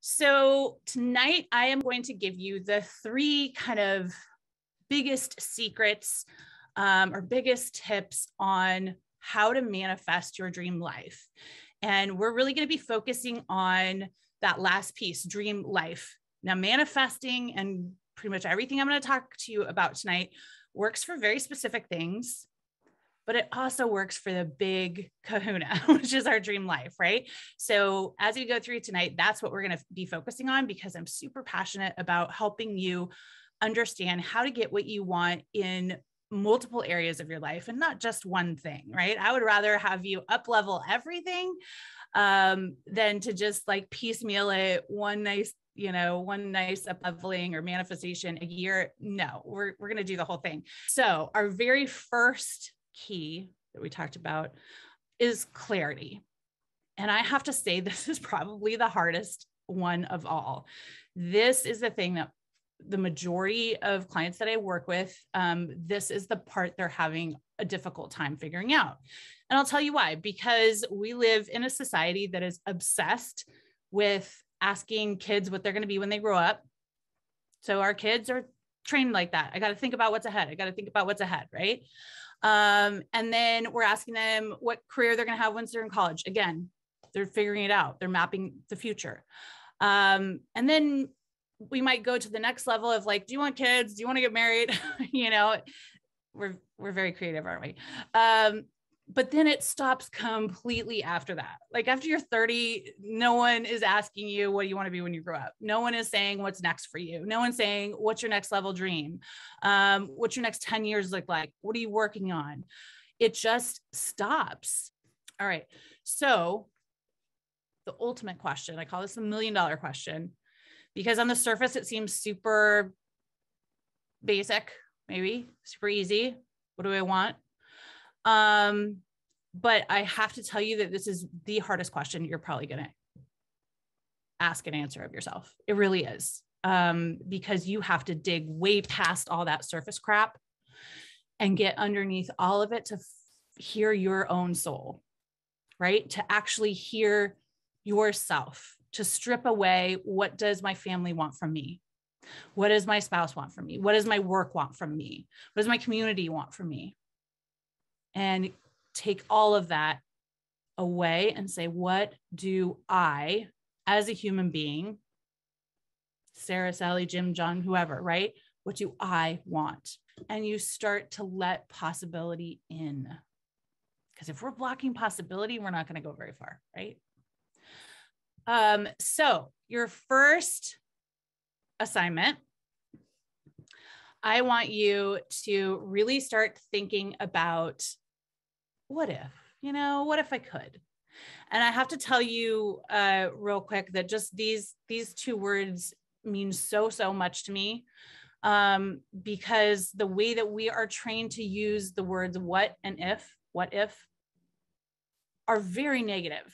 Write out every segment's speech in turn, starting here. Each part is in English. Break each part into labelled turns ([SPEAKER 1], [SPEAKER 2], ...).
[SPEAKER 1] So tonight I am going to give you the three kind of biggest secrets or biggest tips on how to manifest your dream life. And we're really going to be focusing on that last piece, dream life. Now, manifesting and pretty much everything I'm going to talk to you about tonight works for very specific things, but it also works for the big kahuna, which is our dream life, right? So as we go through tonight, that's what we're going to be focusing on, because I'm super passionate about helping you understand how to get what you want in multiple areas of your life and not just one thing, right? I would rather have you up level everything than to just like piecemeal it one nice up leveling or manifestation a year. No, we're going to do the whole thing. So our very first key that we talked about is clarity. And I have to say, this is probably the hardest one of all. This is the thing that the majority of clients that I work with, this is the part they're having a difficult time figuring out. And I'll tell you why, because we live in a society that is obsessed with asking kids what they're going to be when they grow up. So our kids are trained like that. I got to think about what's ahead. Right. And then we're asking them what career they're going to have once they're in college. Again, they're figuring it out. They're mapping the future. And then we might go to the next level of like, do you want kids? Do you want to get married? We're very creative, aren't we? But then it stops completely after that. Like after you're 30, no one is asking you, what do you want to be when you grow up? No one is saying what's next for you. No one's saying, what's your next level dream? What's your next 10 years look like? What are you working on? It just stops. All right. So the ultimate question, I call this the $1 million question, because on the surface, it seems super basic, maybe super easy. What do I want? But I have to tell you that this is the hardest question you're probably going to ask and answer of yourself. It really is. Because you have to dig way past all that surface crap and get underneath all of it to hear your own soul, right? To actually hear yourself, to strip away, what does my family want from me? What does my spouse want from me? What does my work want from me? What does my community want from me? And take all of that away and say, what do I, as a human being, Sarah, Sally, Jim, John, whoever, right? What do I want? And you start to let possibility in. Because if we're blocking possibility, we're not going to go very far, right? So your first assignment, I want you to really start thinking about what if I could? And I have to tell you real quick that just these two words mean so much to me, because the way that we are trained to use the words what if, are very negative.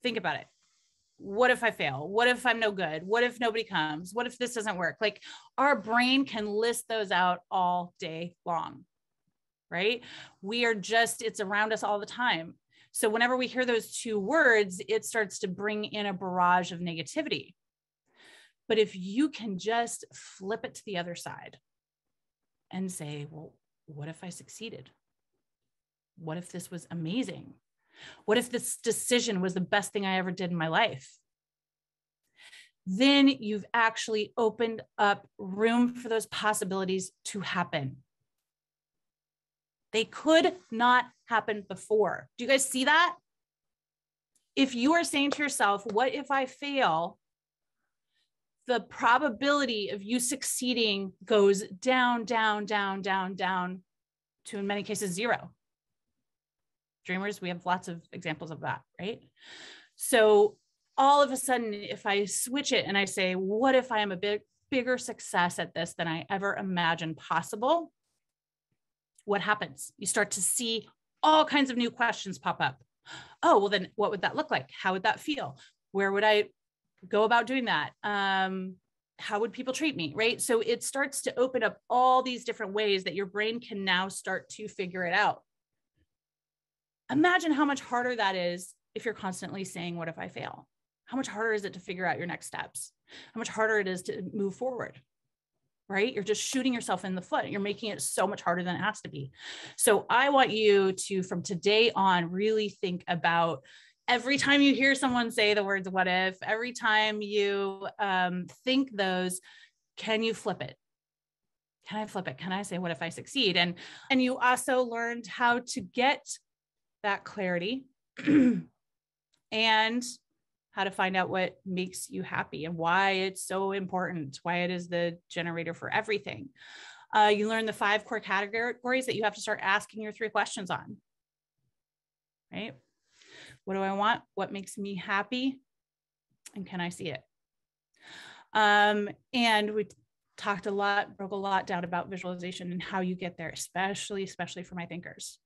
[SPEAKER 1] Think about it. What if I fail? What if I'm no good? What if nobody comes? What if this doesn't work? Like our brain can list those out all day long, right? It's around us all the time. So whenever we hear those two words, it starts to bring in a barrage of negativity. But if you can just flip it to the other side and say, well, what if I succeeded? What if this was amazing? What if this decision was the best thing I ever did in my life? Then you've actually opened up room for those possibilities to happen. They could not happen before. Do you guys see that? If you are saying to yourself, what if I fail? The probability of you succeeding goes down to, in many cases, zero. Dreamers, we have lots of examples of that, right? So all of a sudden, if I switch it and I say, what if I am a bigger success at this than I ever imagined possible? What happens? You start to see all kinds of new questions pop up. Oh, well, then what would that look like? How would that feel? Where would I go about doing that? How would people treat me, right? So it starts to open up all these different ways that your brain can now start to figure it out. Imagine how much harder that is if you're constantly saying, what if I fail? how much harder is it to figure out your next steps? How much harder it is to move forward, right? You're just shooting yourself in the foot. You're making it so much harder than it has to be. So I want you to, from today on, really think about every time you hear someone say the words, what if, every time you think those, can you flip it? Can I flip it? Can I say, what if I succeed? And you also learned how to get that clarity and how to find out what makes you happy and why it's so important, why it is the generator for everything. You learn the 5 core categories that you have to start asking your 3 questions on, right? What do I want? What makes me happy? And can I see it? And we talked a lot, broke a lot down about visualization and how you get there, especially for my thinkers.